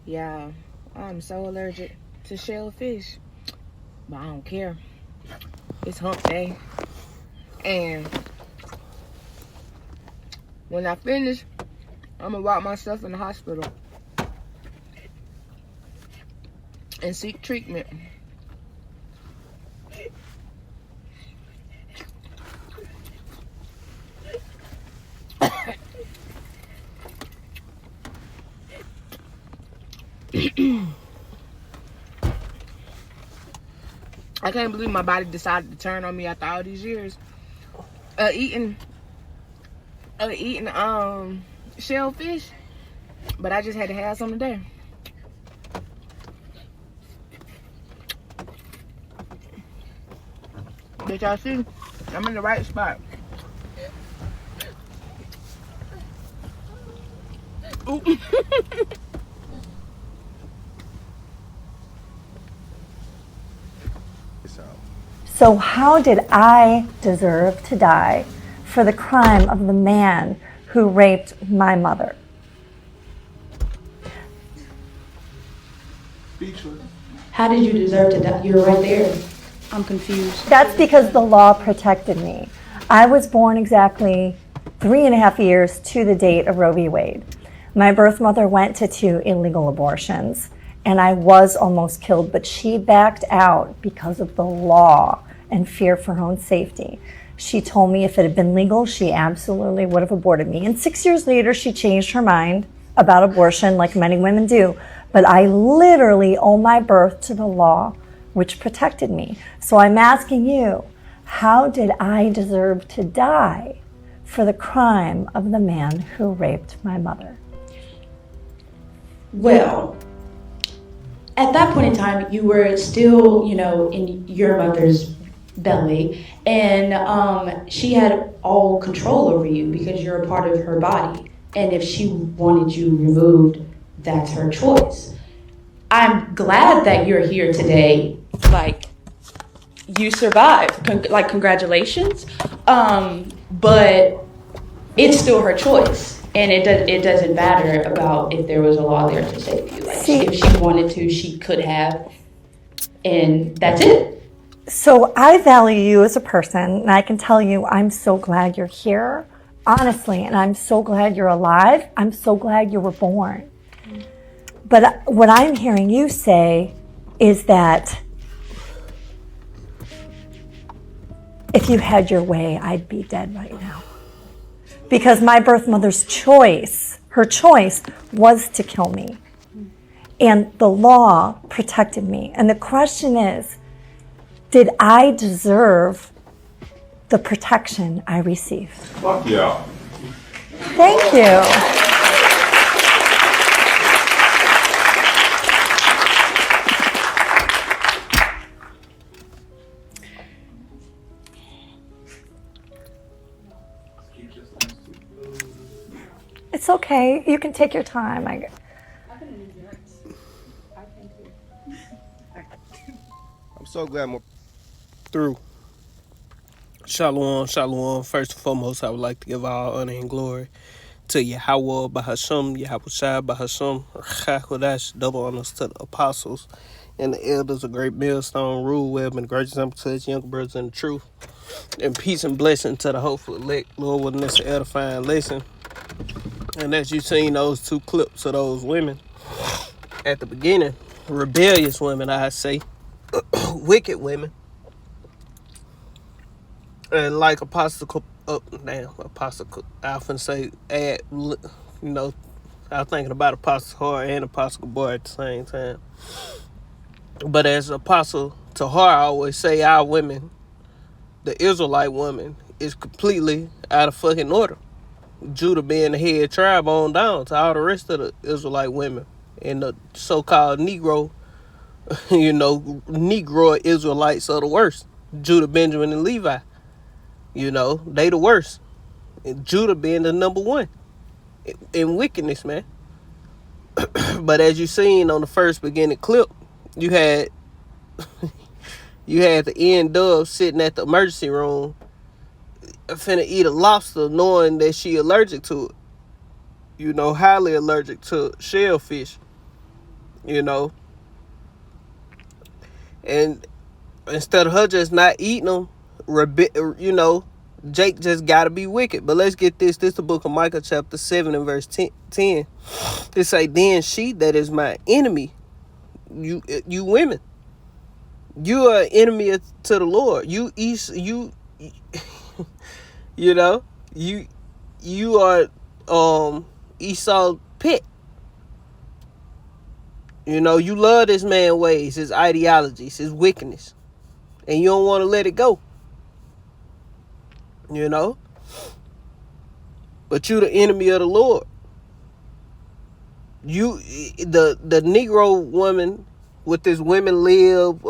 Yeah, I'm so allergic to shellfish, but I don't care. It's hump day, and when I finish, I'm gonna walk myself in the hospital and seek treatment. I can't believe my body decided to turn on me after all these years of eating shellfish. But I just had to have some today. Did y'all see? I'm in the right spot. Ooh. So how did I deserve to die for the crime of the man who raped my mother? How did you deserve to die? You're right there. I'm confused. That's because the law protected me. I was born exactly 3.5 years to the date of Roe v. Wade. My birth mother went to 2 illegal abortions, and I was almost killed, but she backed out because of the law and fear for her own safety. She told me if it had been legal, she absolutely would have aborted me. And 6 years later, she changed her mind about abortion, like many women do. But I literally owe my birth to the law, which protected me. So I'm asking you, how did I deserve to die for the crime of the man who raped my mother? Well, at that point in time, you were still, in your mother's belly, and she had all control over you because you're a part of her body. And if she wanted you removed, that's her choice. I'm glad that you're here today. Like, you survived. Congratulations. But it's still her choice. And it doesn't matter about if there was a law there to save you. Like, if she wanted to, she could have. And that's it. So I value you as a person, and I can tell you I'm so glad you're here, honestly, and I'm so glad you're alive. I'm so glad you were born. But what I'm hearing you say is that if you had your way, I'd be dead right now. Because my birth mother's choice, her choice was to kill me. And the law protected me. And the question is, did I deserve the protection I received? Fuck yeah. Thank you. It's okay. You can take your time. I'm so glad I'm through. Shalom, shalom. First and foremost, I would like to give all honor and glory to Yahweh Bahasham, Yahweh Shai Bahasham, Chakodash, double honors to the apostles and the elders of Great Millstone, Rule Web, and the great example to his younger brothers in the truth. And peace and blessing to the hopeful elect. Lord, wasn't this an edifying lesson? And as you seen those 2 clips of those women at the beginning, rebellious women, I say, wicked women, and like Apostle, Apostle, I often say, I was thinking about Apostle Tahar and Apostle Boy at the same time. But as Apostle Tahar I always say, our women, the Israelite woman, is completely out of fucking order. Judah being the head tribe on down to all the rest of the Israelite women and the so-called Negro, Negro Israelites are the worst. Judah, Benjamin, and Levi, they the worst. And Judah being the number 1 in wickedness, man. But as you seen on the first beginning clip, you had the end dove sitting at the emergency room finna eat a lobster knowing that she allergic to it. Highly allergic to shellfish. you know. And instead of her just not eating them, you know, Jake just gotta be wicked. But let's get this. This is the book of Micah chapter 7 and verse 10. It say, then she that is my enemy, you women, you are enemy to the Lord. You you know, you are Esau's pet. You know, you love this man's ways, his ideologies, his wickedness, and you don't want to let it go. You know, but you the enemy of the Lord. You, the Negro woman with this women live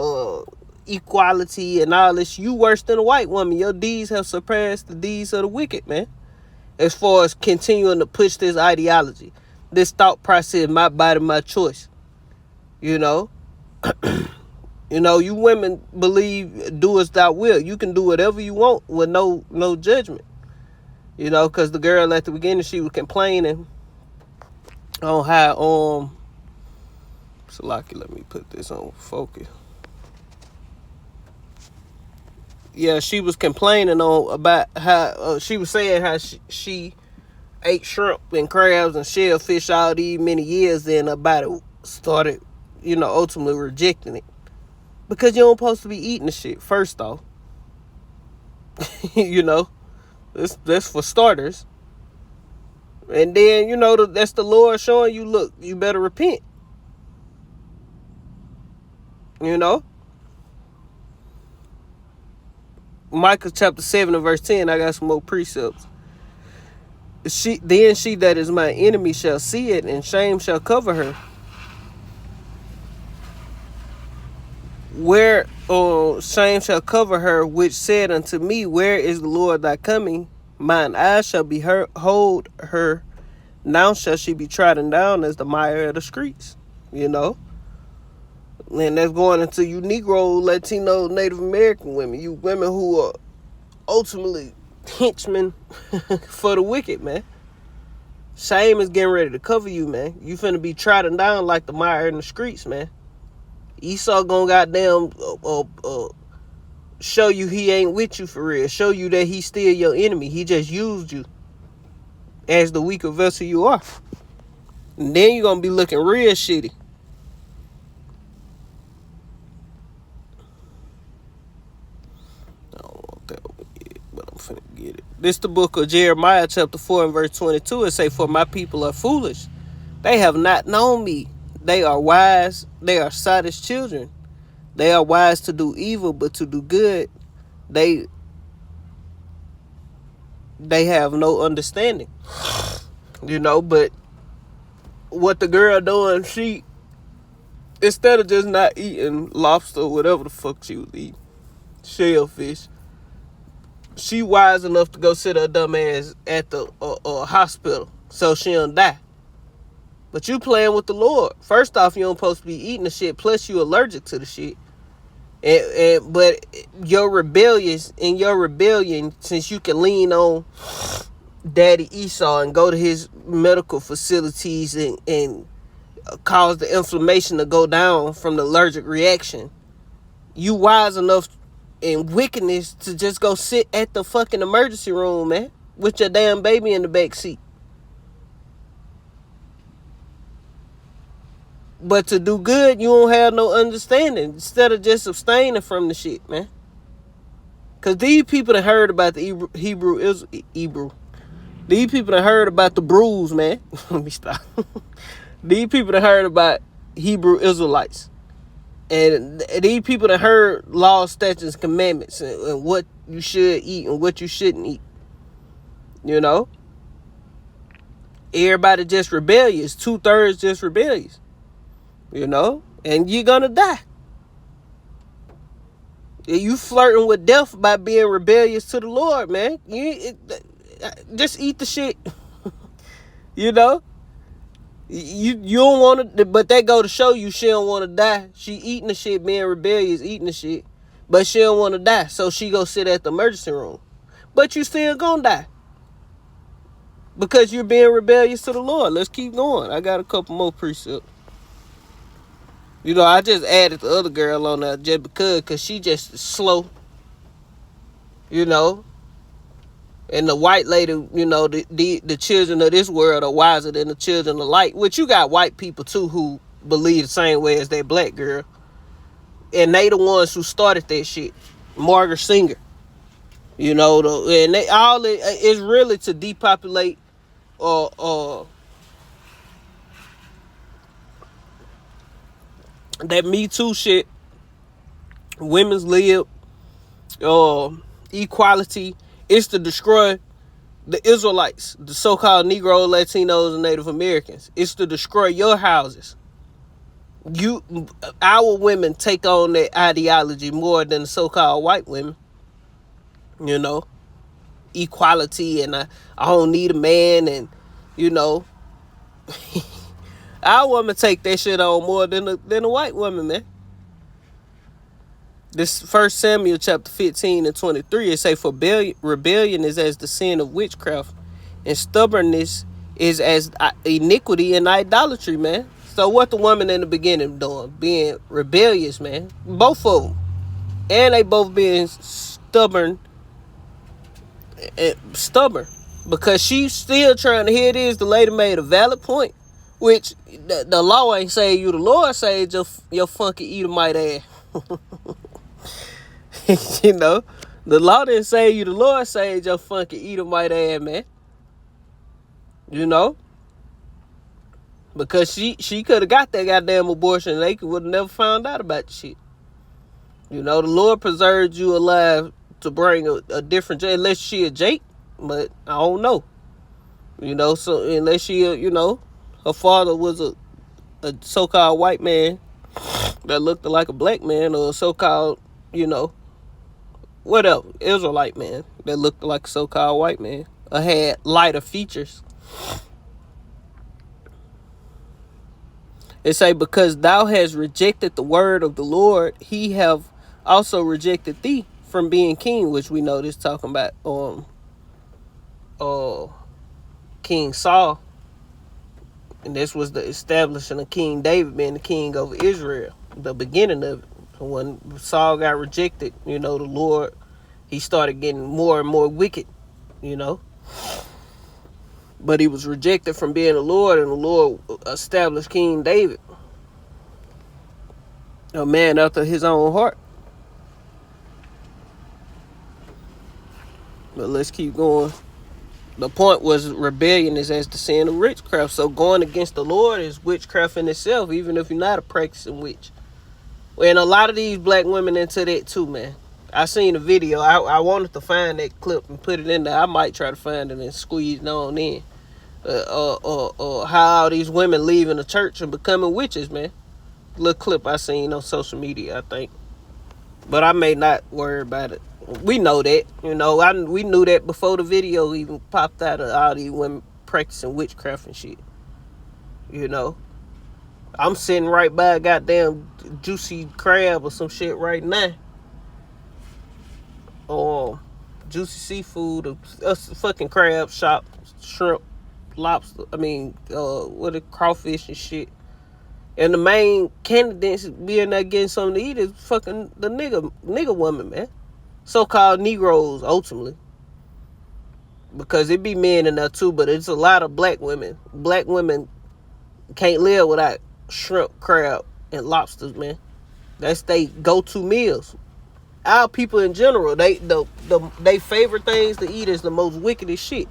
equality and all this, you worse than a white woman. Your deeds have surpassed the deeds of the wicked, man. As far as continuing to push this ideology, this thought process, my body, my choice. You know, you know, you women believe do as thou will. You can do whatever you want with no judgment. You know, because the girl at the beginning, she was complaining on how so lucky, let me put this on focus. Yeah, she was complaining about how she was saying how she ate shrimp and crabs and shellfish all these many years, then about it started, you know, ultimately rejecting it. Because you don't supposed to be eating the shit, first off. You know, that's for starters. And then, you know, that's the Lord showing you, look, you better repent. You know? Micah chapter 7 and verse 10, I got some more precepts. She that is my enemy shall see it, and shame shall cover her. Where shame shall cover her, which said unto me, where is the Lord thy coming? Mine eyes shall behold her. Now shall she be trodden down as the mire of the streets. You know? And that's going into you Negro, Latino, Native American women. You women who are ultimately henchmen for the wicked, man. Shame is getting ready to cover you, man. You finna be trodden down like the mire in the streets, man. Esau gonna goddamn show you he ain't with you for real. Show you that he's still your enemy. He just used you as the weaker vessel you are. And then you're gonna be looking real shitty. I don't want that one yet, but I'm finna get it. This the book of Jeremiah chapter 4 and verse 22. It say, for my people are foolish. They have not known me. They are wise. They are sottish children. They are wise to do evil, but to do good, they have no understanding. You know, but what the girl doing, she, instead of just not eating lobster or whatever the fuck she was eating, shellfish, she wise enough to go sit her dumb ass at the hospital so she don't die. But you playing with the Lord. First off, you don't supposed to be eating the shit, plus you allergic to the shit. But your rebellion, since you can lean on Daddy Esau and go to his medical facilities and cause the inflammation to go down from the allergic reaction, you wise enough in wickedness to just go sit at the fucking emergency room, man, with your damn baby in the back seat. But to do good, you don't have no understanding. Instead of just abstaining from the shit, man. Because these people that heard about the Hebrew. These people that heard about the bruise, man. Let me stop. These people that heard about Hebrew Israelites. And these people that heard laws, statutes, commandments, and what you should eat and what you shouldn't eat. You know? Everybody just rebellious. 2/3 just rebellious. You know? And you're gonna die. You flirting with death by being rebellious to the Lord, man. Just eat the shit. You know? You don't want to, but that go to show you she don't want to die. She eating the shit, being rebellious, eating the shit. But she don't want to die, so she go sit at the emergency room. But you still gonna die. Because you're being rebellious to the Lord. Let's keep going. I got a couple more precepts. You know, I just added the other girl on there just because she just slow, you know. And the white lady, you know, the children of this world are wiser than the children of light. Which you got white people too who believe the same way as that black girl. And they the ones who started that shit. Margaret Singer. You know, and they all it is really to depopulate that Me Too shit, women's lib, equality. It's to destroy the Israelites, the so-called Negro, Latinos, and Native Americans. It's to destroy your houses. Our women take on that ideology more than the so-called white women. You know, equality, and I don't need a man, and you know, our women take that shit on more than the white woman, man. This 1 Samuel chapter 15 and 23, it say, for rebellion is as the sin of witchcraft, and stubbornness is as iniquity and idolatry, man. So what the woman in the beginning doing? Being rebellious, man. Both of them. And they both being stubborn. Because she's still trying to, here it is, the lady made a valid point, which the law ain't say you, the Lord say your funky Edomite ass. You know, the law didn't say you, the Lord saved your funky Edomite ass, man. You know, because she could have got that goddamn abortion and they would have never found out about the shit. You know, the Lord preserved you alive to bring a different, unless she a Jake, but I don't know. You know, so unless she, you know, her father was a so-called white man that looked like a black man, or a so-called, you know, whatever, Israelite man that looked like a so-called white man, or had lighter features. It say, because thou hast rejected the word of the Lord, he have also rejected thee from being king, which we know this talking about King Saul. And this was the establishing of King David being the king over Israel, the beginning of it. When Saul got rejected, you know, the Lord, he started getting more and more wicked, you know. But he was rejected from being the Lord, and the Lord established King David, a man after his own heart. But let's keep going. The point was, rebellion is as the sin of witchcraft. So going against the Lord is witchcraft in itself, even if you're not a practicing witch. And a lot of these black women into that too, man. I seen a video. I wanted to find that clip and put it in there. I might try to find it and squeeze it on in. How all these women leaving the church and becoming witches, man. Little clip I seen on social media, I think. But I may not worry about it. We know that, you know. We knew that before the video even popped out of all these women practicing witchcraft and shit. You know. I'm sitting right by a goddamn juicy crab or some shit right now. Or juicy seafood, a fucking crab shop, shrimp, lobster. I mean, what a crawfish and shit. And the main candidates being there getting something to eat is fucking the nigga woman, man. So-called Negroes, ultimately. Because it be men in there too, but it's a lot of black women. Black women can't live without shrimp, crab, and lobsters, man. That's they go-to meals. Our people in general, they favorite things to eat is the most wickedest shit.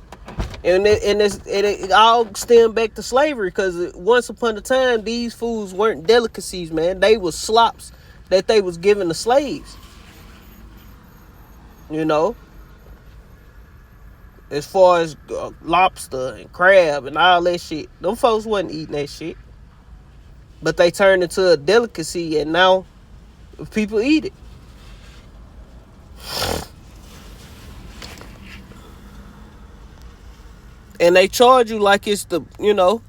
And it all stem back to slavery, because once upon a time, these foods weren't delicacies, man. They was slops that they was giving to slaves. You know? As far as lobster and crab and all that shit. Them folks wasn't eating that shit. But they turned into a delicacy, and now people eat it. And they charge you like it's the, you know,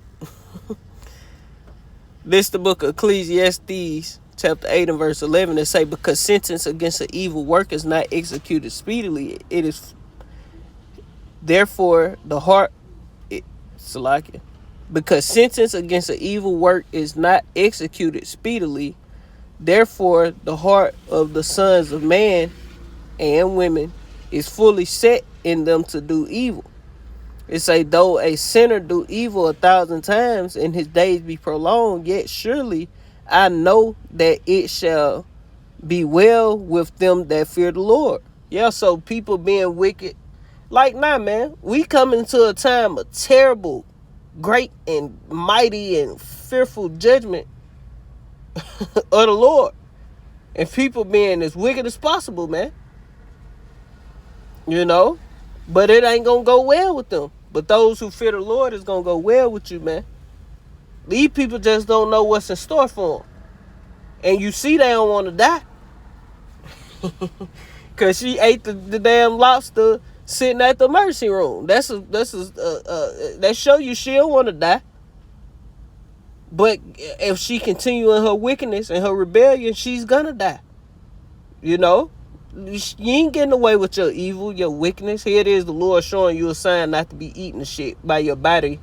this the book of Ecclesiastes, chapter 8 and verse 11. It say, because sentence against an evil work is not executed speedily, it is therefore the heart, Because sentence against an evil work is not executed speedily. Therefore, the heart of the sons of man and women is fully set in them to do evil. It say, though a sinner do evil 1,000 times and his days be prolonged, yet surely I know that it shall be well with them that fear the Lord. Yeah, so people being wicked. Like, nah, man, we come into a time of terrible, great and mighty and fearful judgment of the Lord. And people being as wicked as possible, man. You know? But it ain't gonna go well with them. But those who fear the Lord is gonna go well with you, man. These people just don't know what's in store for them. And you see they don't want to die. Because she ate the damn lobster sitting at the mercy room. That show you she don't want to die. But if she continue in her wickedness and her rebellion, she's gonna die. You know? You ain't getting away with your evil, your wickedness. Here it is, the Lord showing you a sign not to be eating the shit by your body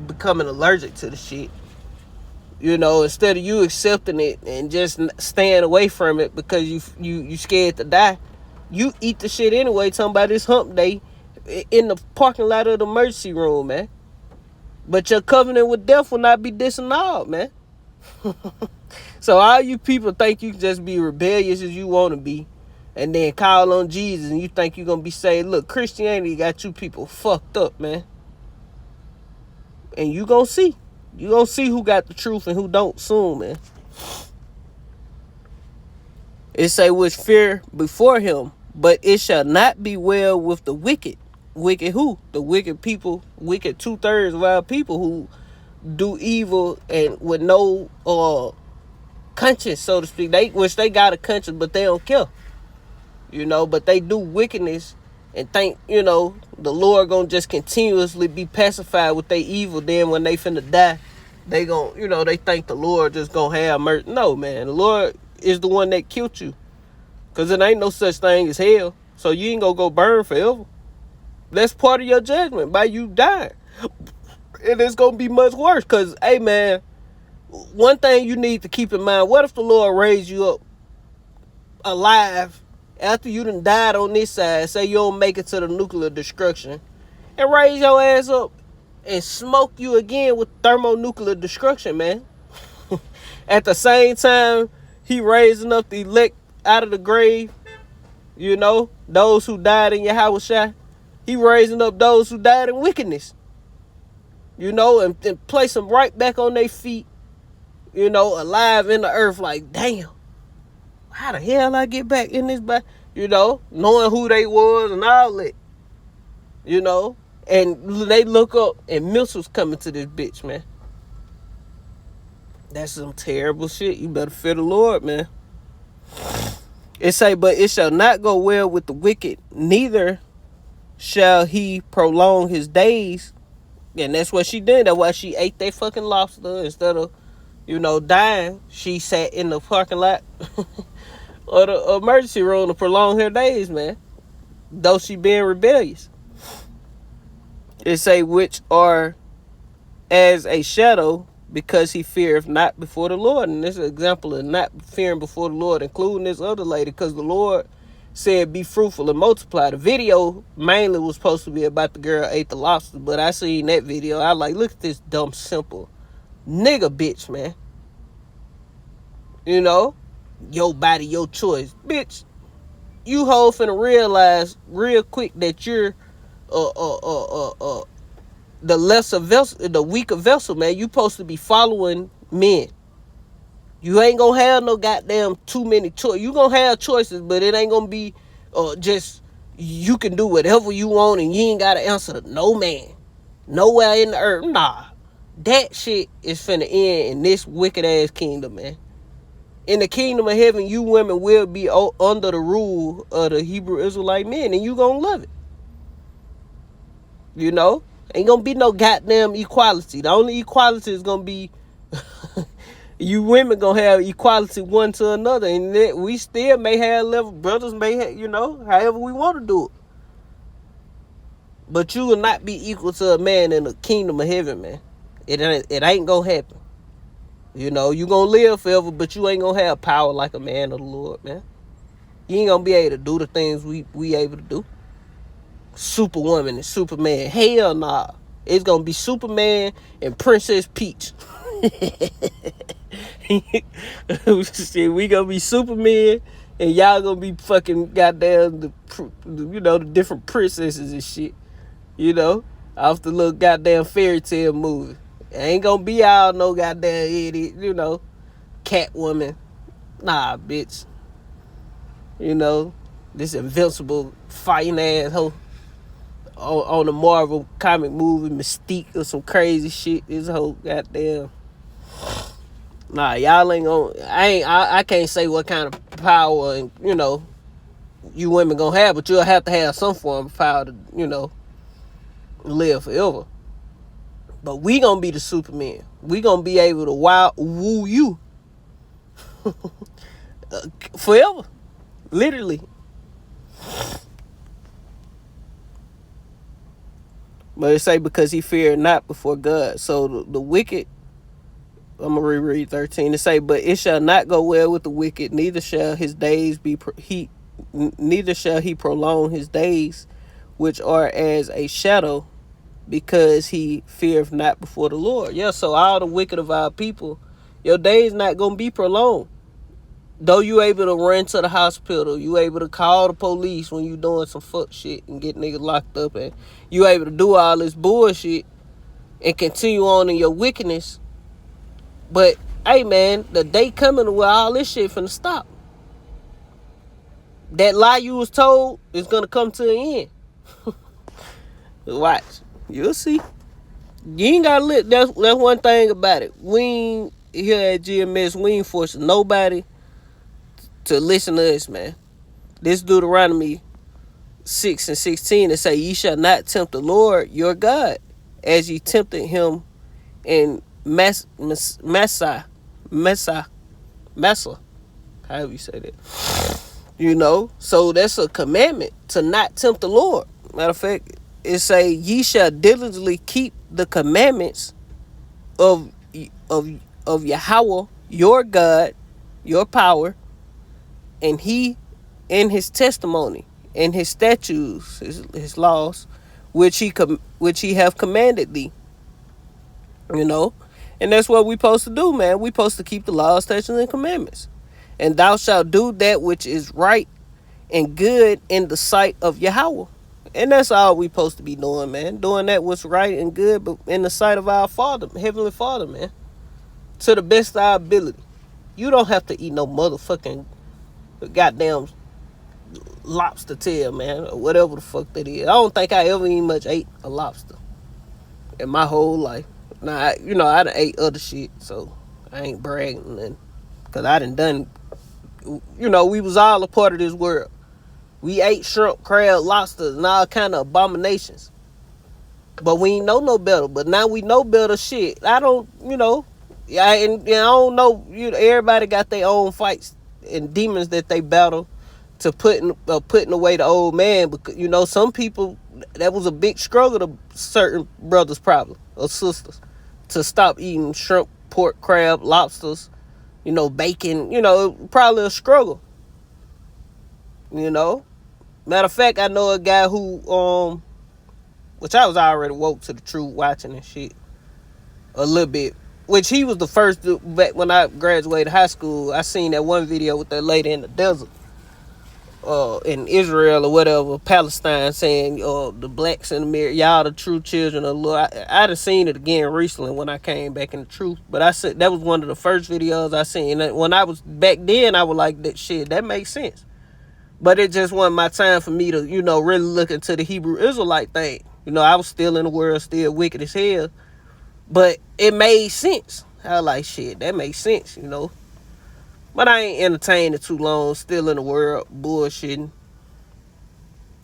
becoming allergic to the shit. You know, instead of you accepting it and just staying away from it because you scared to die, you eat the shit anyway, talking about this hump day in the parking lot of the emergency room, man. But your covenant with death will not be disannulled, man. So all you people think you can just be rebellious as you want to be and then call on Jesus and you think you're going to be saved. Look, Christianity got you people fucked up, man. And you going to see. You going to see who got the truth and who don't soon, man. It say, which fear before him, but it shall not be well with the wicked. Wicked who? The wicked people, wicked 2/3 of our people who do evil and with no conscience, so to speak. They got a conscience, but they don't care. You know, but they do wickedness and think, you know, the Lord gonna just continuously be pacified with their evil. Then when they finna die, they gon', you know, they think the Lord just gonna have mercy. No, man, the Lord is the one that killed you. Cause it ain't no such thing as hell. So you ain't gonna go burn forever. That's part of your judgment by you dying. And it's gonna be much worse. Cause, hey man, one thing you need to keep in mind, what if the Lord raised you up alive after you done died on this side, say you don't make it to the nuclear destruction, and raise your ass up and smoke you again with thermonuclear destruction, man. At the same time, he raising up the elect out of the grave, you know, those who died in your house shot. He raising up those who died in wickedness, you know, and place them right back on their feet, you know, alive in the earth. Like, damn, how the hell I get back in this body? You know, knowing who they was and all that, you know, and they look up and missiles coming to this bitch, man. That's some terrible shit. You better fear the Lord, man. It say, but it shall not go well with the wicked, neither shall he prolong his days. And that's what she did. That's why she ate that fucking lobster. Instead of, you know, dying, she sat in the parking lot or the emergency room to prolong her days, man. Though she being rebellious. It say, which are as a shadow, because he feareth not before the Lord. And this is an example of not fearing before the Lord, including this other lady, because the Lord said, be fruitful and multiply. The video mainly was supposed to be about the girl ate the lobster, but I seen that video. I like, look at this dumb, simple nigga bitch, man. You know, your body, your choice. Bitch, you hoe finna realize real quick that you're the lesser vessel, the weaker vessel, man. You supposed to be following men. You ain't gonna have no goddamn too many choices. You gonna have choices, but it ain't gonna be just you can do whatever you want and you ain't gotta answer to no man. Nowhere in the earth. Nah. That shit is finna end in this wicked ass kingdom, man. In the kingdom of heaven, you women will be under the rule of the Hebrew Israelite men, and you gonna love it. You know? Ain't gonna be no goddamn equality. The only equality is gonna be you women gonna have equality one to another, and that we still may have level brothers may have, you know, however we want to do it. But you will not be equal to a man in the kingdom of heaven, man. It ain't gonna happen. You know, you gonna live forever, but you ain't gonna have power like a man of the Lord, man. You ain't gonna be able to do the things we able to do. Superwoman and Superman. Hell nah. It's gonna be Superman and Princess Peach. Shit, we gonna be Superman and y'all gonna be fucking goddamn the different princesses and shit. You know, off the little goddamn fairy tale movie. It ain't gonna be all no goddamn idiot, Catwoman. Nah, bitch. This invincible fighting ass hoe on the Marvel comic movie Mystique or some crazy shit. This whole goddamn. Nah, y'all ain't gonna. I can't say what kind of power and you women gonna have, but you'll have to have some form of power to live forever. But we gonna be the Superman. We gonna be able to woo you forever, literally. But it say because he feared not before God. So the wicked, I'm gonna reread 13. It say, but it shall not go well with the wicked, neither shall his days neither shall he prolong his days, which are as a shadow, because he feareth not before the Lord. Yeah, so all the wicked of our people, your days not gonna be prolonged. Though you able to run to the hospital, you able to call the police when you doing some fuck shit and get niggas locked up, and you able to do all this bullshit and continue on in your wickedness. But hey man, the day coming where all this shit finna stop. That lie you was told is gonna come to an end. Watch. You'll see. You ain't gotta live. That's one thing about it. We ain't here at GMS, we ain't forcing nobody to listen to us, man. This Deuteronomy 6:16, it say, ye shall not tempt the Lord your God as ye tempted him in Massa, however you say that. So that's a commandment to not tempt the Lord. Matter of fact, it say, ye shall diligently keep the commandments of Yahweh your God, your power, and his testimony and his statutes, his laws, which he have commanded thee. And that's what we supposed to do, man. We supposed to keep the laws, statutes, and commandments. And thou shalt do that which is right and good in the sight of Yahweh. And that's all we supposed to be doing, man. Doing that what's right and good, but in the sight of our Father, Heavenly Father, man. To the best of our ability. You don't have to eat no motherfucking goddamn lobster tail, man, or whatever the fuck that is. I don't think I ever even much ate a lobster in my whole life. Now, I done ate other shit, so I ain't bragging nothing. Because I done, we was all a part of this world. We ate shrimp, crab, lobsters, and all kind of abominations. But we ain't know no better. But now we know better shit. I don't, I don't know. Everybody got their own fights and demons that they battle to putting away the old man. Because, some people, that was a big struggle to certain brothers probably, or sisters, to stop eating shrimp, pork, crab, lobsters, bacon, probably a struggle. Matter of fact, I know a guy who, which I was already woke to the truth watching and shit a little bit, which he was the first back when I graduated high school. I seen that one video with that lady in the desert, in Israel or whatever, Palestine, saying, the blacks in the mirror, y'all the true children of the Lord. I done seen it again recently when I came back in the truth, but I said that was one of the first videos I seen. When I was back then, I was like, that shit, that makes sense. But it just wasn't my time for me to, really look into the Hebrew Israelite thing. I was still in the world, still wicked as hell. But it made sense. I was like, shit, that makes sense, But I ain't entertained it too long, still in the world, bullshitting.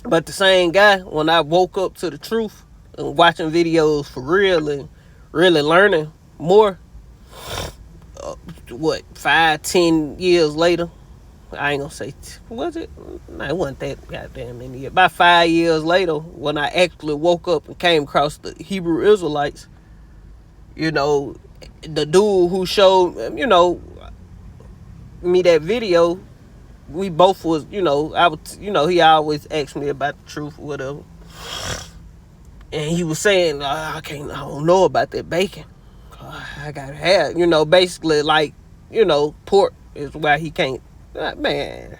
But the same guy, when I woke up to the truth and watching videos for real and really learning more, 5-10 years later, I ain't gonna say, was it? No, it wasn't that goddamn many years. About 5 years later, when I actually woke up and came across the Hebrew Israelites, you know, the dude who showed, you know, me that video, we both was, you know, I would, you know, he always asked me about the truth or whatever. And he was saying, I don't know about that bacon. I gotta have, you know, basically like, you know, pork is why he can't. Man,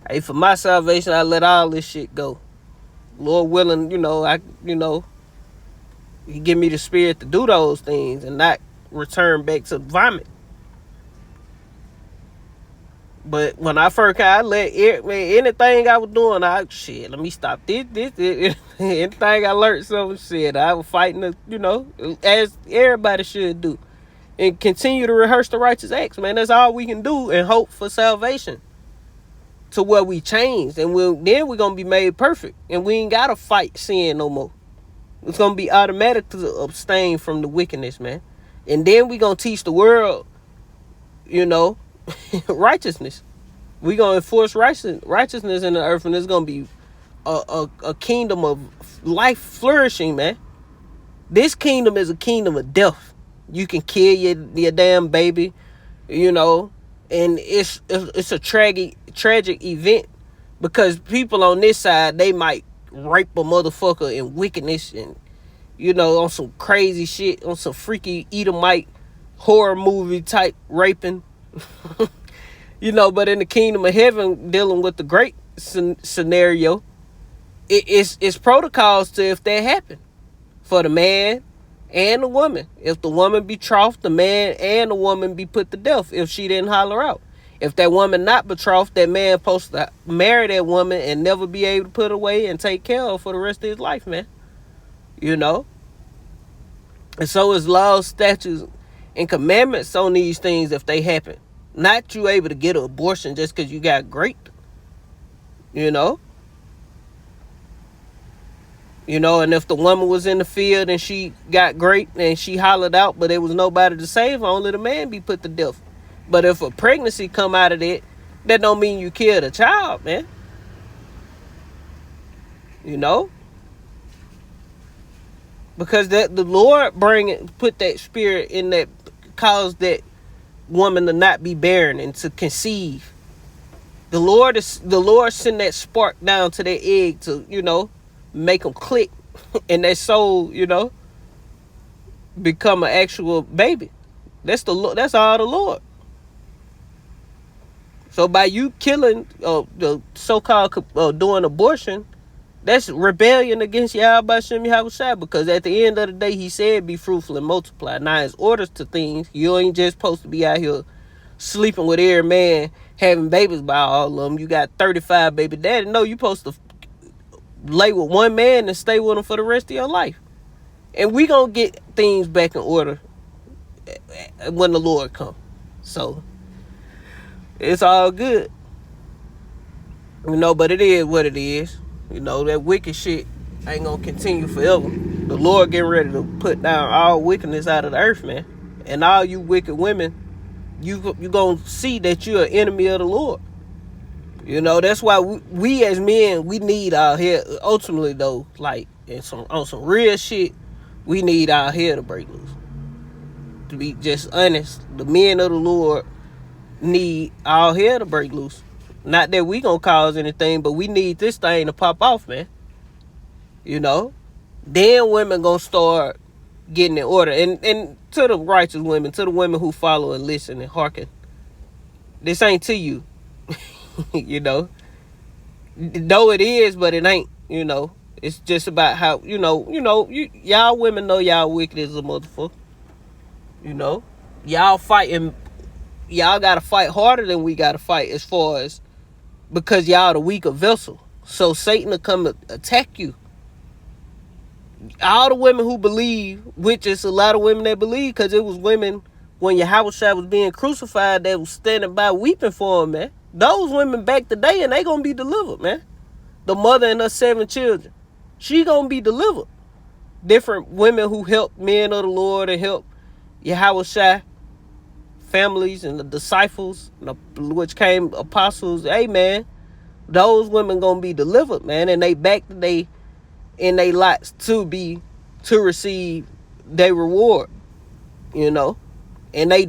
hey, for my salvation, I let all this shit go. Lord willing, you know, he give me the spirit to do those things and not return back to vomit. But when I first came, I let anything I was doing, let me stop this. Anything I learned some shit, I was fighting, you know, as everybody should do. And continue to rehearse the righteous acts, man. That's all we can do and hope for salvation. To where we change. And then we're going to be made perfect. And we ain't got to fight sin no more. It's going to be automatic to abstain from the wickedness, man. And then we're going to teach the world, you know, righteousness. We're going to enforce righteousness in the earth. And it's going to be a kingdom of life flourishing, man. This kingdom is a kingdom of death. You can kill your damn baby, you know, and it's a tragic event because people on this side, they might rape a motherfucker in wickedness and, you know, on some crazy shit, on some freaky Edomite horror movie type raping, you know. But in the kingdom of heaven, dealing with the great scenario, it's protocols to if that happen for the man and the woman. If the woman betrothed, the man and the woman be put to death if she didn't holler out. If that woman not betrothed, that man supposed to marry that woman and never be able to put away and take care of for the rest of his life, man. You know? And so is laws, statutes, and commandments on these things if they happen. Not you able to get an abortion just because you got raped. You know? You know, and if the woman was in the field and she got raped and she hollered out, but there was nobody to save her, only the man be put to death. But if a pregnancy come out of that don't mean you killed a child, man. You know? Because that the Lord put that spirit in that, caused that woman to not be barren and to conceive. The Lord send that spark down to that egg to, you know, make them click and that soul, you know, become an actual baby. That's all the Lord. So by you killing the so-called doing abortion, that's rebellion against Yahweh Shem Yahushua, because at the end of the day, he said, be fruitful and multiply. Now, his orders to things, you ain't just supposed to be out here sleeping with every man, having babies by all of them. You got 35 baby daddy. No, you supposed to lay with one man and stay with him for the rest of your life. And we gonna get things back in order when the Lord comes. So, it's all good. You know, but it is what it is. You know, that wicked shit ain't gonna continue forever. The Lord getting ready to put down all wickedness out of the earth, man. And all you wicked women, you gonna see that you're an enemy of the Lord. You know, that's why we as men, we need our hair. Ultimately, though, like on some real shit, we need our hair to break loose. To be just honest, the men of the Lord need our hair to break loose. Not that we gonna cause anything, but we need this thing to pop off, man. You know? Then women gonna start getting in order. And to the righteous women, to the women who follow and listen and hearken, this ain't to you. You know? Though it is, but it ain't, you know. It's just about how, y'all women know y'all wicked as a motherfucker. You know? Y'all fighting, y'all gotta fight harder than we gotta fight, as far as, because y'all the weaker vessel. So Satan will come attack you. All the women who believe, which is a lot of women that believe, because it was women when Yahushua was being crucified that was standing by weeping for him, man. Those women back today, and they gonna be delivered, man. The mother and her 7 children, she gonna be delivered. Different women who help men of the Lord and help Yahushua families and the disciples, which came apostles. Hey, man, those women gonna be delivered, man, and they back to they in they lots to receive their reward, you know. And they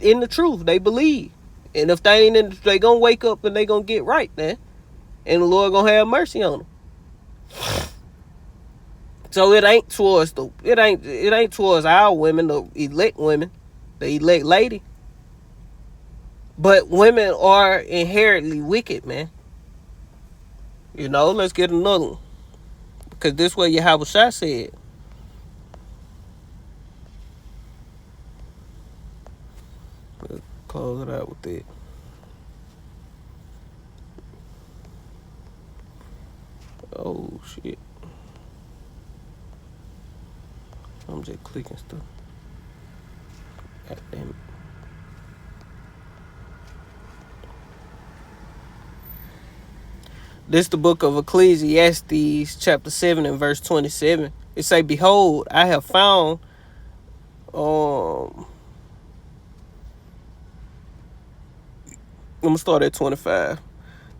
in the truth, they believe. And if they ain't in, they gonna wake up and they gonna get right, man. And the Lord gonna have mercy on them. So it ain't towards our women, the elect women, the elect lady. But women are inherently wicked, man. You know, let's get another one. Because this way Yahweh Shai said. Let's close it out with that. Oh, shit. I'm just clicking stuff. God damn it. This the book of Ecclesiastes, chapter 7 and verse 27. It say, behold, I have found I'm gonna start at 25.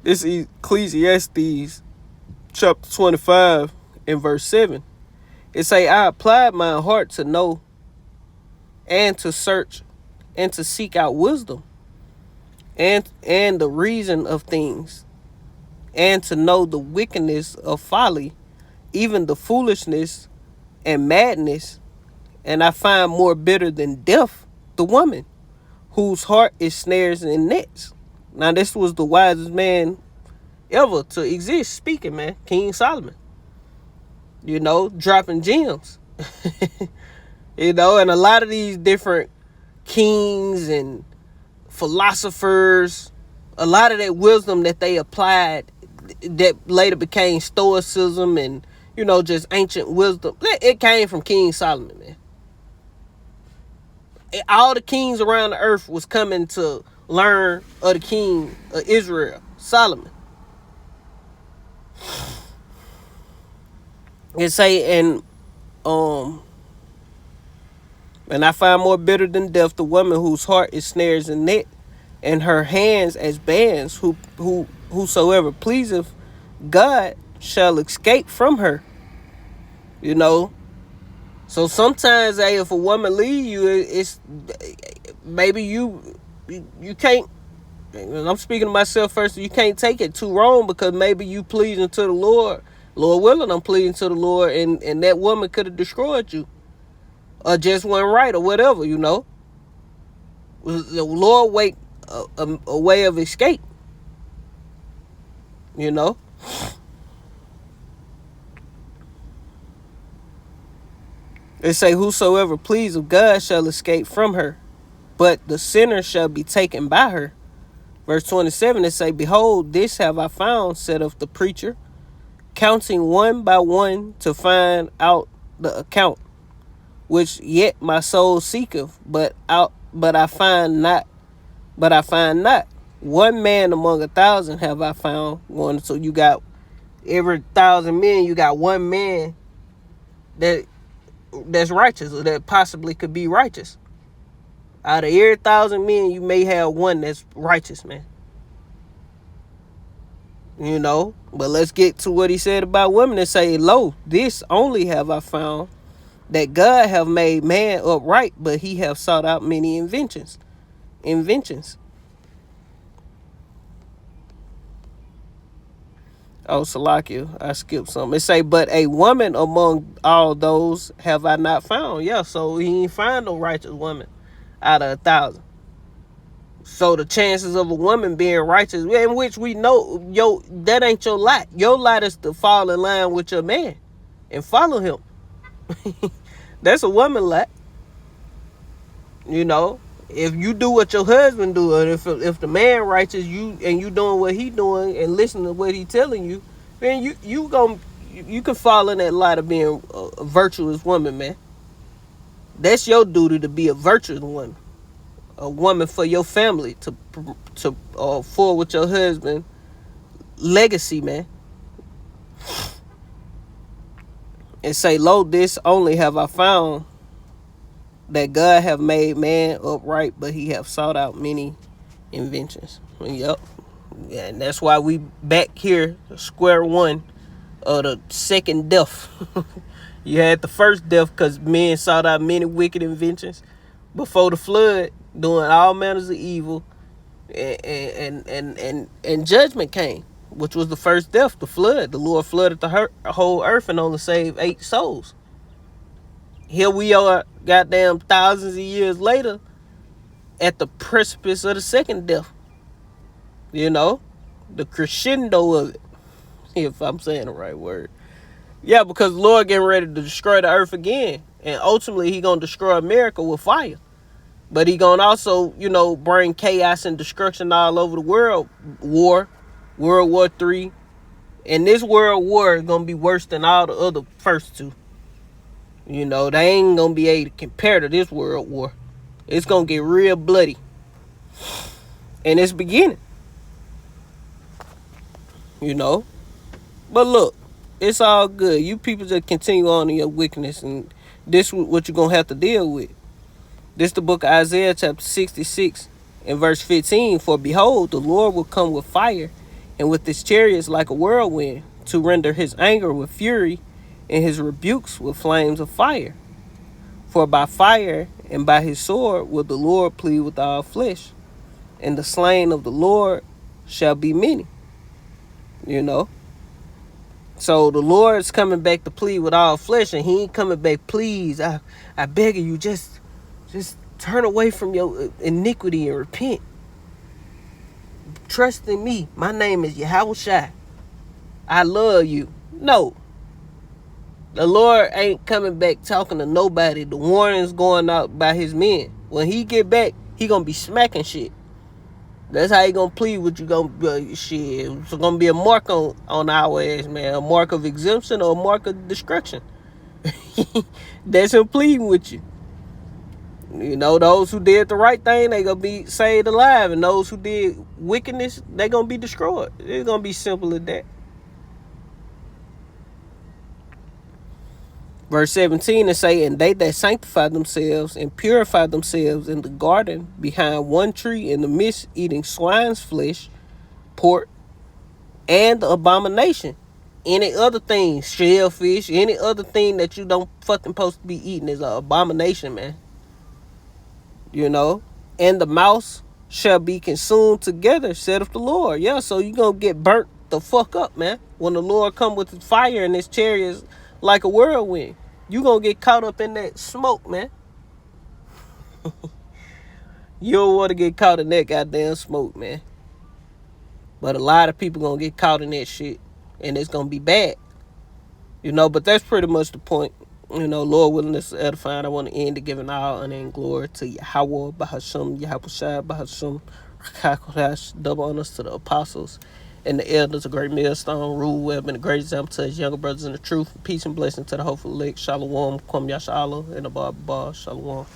This is Ecclesiastes chapter 25 and verse 7. It say, I applied my heart to know and to search and to seek out wisdom and the reason of things, and to know the wickedness of folly, even the foolishness and madness. And I find more bitter than death the woman whose heart is snares and nets. Now this was the wisest man ever to exist speaking, man. King Solomon. You know, dropping gems. You know, and a lot of these different kings and philosophers, a lot of that wisdom that they applied that later became stoicism and, you know, just ancient wisdom, it came from King Solomon, man. All the kings around the earth was coming to learn of the king of Israel, Solomon. It say, and I find more bitter than death the woman whose heart is snares and net, and her hands as bands. Whosoever pleaseth God shall escape from her. You know. So sometimes, hey, if a woman leave you, it's maybe you can't. And I'm speaking to myself first. You can't take it too wrong, because maybe you pleasing to the Lord. Lord willing, I'm pleasing to the Lord, and that woman could have destroyed you, or just wasn't right, or whatever, you know. The Lord wait a way of escape, you know. They say, whosoever pleaseth God shall escape from her, but the sinner shall be taken by her. Verse 27, it say, behold, this have I found, saith the preacher, counting one by one to find out the account, which yet my soul seeketh, but I find not. One man among 1,000 have I found. One, so you got every 1,000 men, you got one man that's righteous, or that possibly could be righteous. Out of every 1,000 men, you may have one that's righteous, man. You know, but let's get to what he said about women and say, lo, this only have I found, that God have made man upright, but he have sought out many inventions. Oh, Salakia, I skipped some. It say, but a woman among all those have I not found. Yeah, so he ain't find no righteous woman out of 1,000. So the chances of a woman being righteous, in which we know, that ain't your lot. Your lot is to fall in line with your man and follow him. That's a woman lot. You know, if you do what your husband do, and if the man righteous, you doing what he doing and listening to what he telling you, then you can fall in that lot of being a virtuous woman, man. That's your duty, to be a virtuous woman. A woman for your family, to forward your husband legacy, man. And say, lo, this only have I found, that God have made man upright, but he have sought out many inventions. Yep. Yeah, and that's why we back here, square one of the second death. You had the first death because men sought out many wicked inventions before the flood, doing all manners of evil, and judgment came, which was the first death, the flood. The Lord flooded the whole earth and only saved 8 souls. Here we are, goddamn thousands of years later, at the precipice of the second death. You know, the crescendo of it, if I'm saying the right word. Yeah, because the Lord getting ready to destroy the earth again. And ultimately, he going to destroy America with fire. But he going to also, bring chaos and destruction all over the world. World War III. And this world war is going to be worse than all the other first two. They ain't going to be able to compare to this world war. It's going to get real bloody. And it's beginning. But look, it's all good. You people just continue on in your wickedness, and this is what you're going to have to deal with. This is the book of Isaiah chapter 66 and verse 15. For behold, the Lord will come with fire, and with his chariots like a whirlwind, to render his anger with fury, and his rebukes with flames of fire. For by fire and by his sword will the Lord plead with all flesh, and the slain of the Lord shall be many. So the Lord's coming back to plead with all flesh, and he ain't coming back, please, I beg of you, just turn away from your iniquity and repent. Trust in me. My name is Yahushua. I love you. No. The Lord ain't coming back talking to nobody. The warning's going out by his men. When he get back, he gonna be smacking shit. That's how he gonna plead with you. Shit. It's gonna be a mark on our ass, man. A mark of exemption or a mark of destruction. That's him pleading with you. Those who did the right thing, they gonna be saved alive. And those who did wickedness, they gonna be destroyed. It's gonna be simple as that. Verse 17 is saying, and they that sanctify themselves and purify themselves in the garden behind one tree in the midst, eating swine's flesh, pork, and the abomination. Any other thing, shellfish, any other thing that you don't fucking supposed to be eating is an abomination, man. And the mouse shall be consumed together, saith the Lord. Yeah, so you gonna get burnt the fuck up, man. When the Lord come with his fire and his chariots like a whirlwind, you gonna get caught up in that smoke, man. You don't want to get caught in that goddamn smoke, man. But a lot of people gonna get caught in that shit, and it's gonna be bad. But that's pretty much the point. Lord willing, this is edifying. I want to end it giving all honor and glory to Yahweh, Bahasham, Yahushua, Bahasham, Chakakodash, double honors to the apostles and the elders, a great millstone, rule web, and a great example to his younger brothers in the truth. Peace and blessing to the hopeful elect. Shalom, Kwam Yasha Allah, and the Bar, Shalom.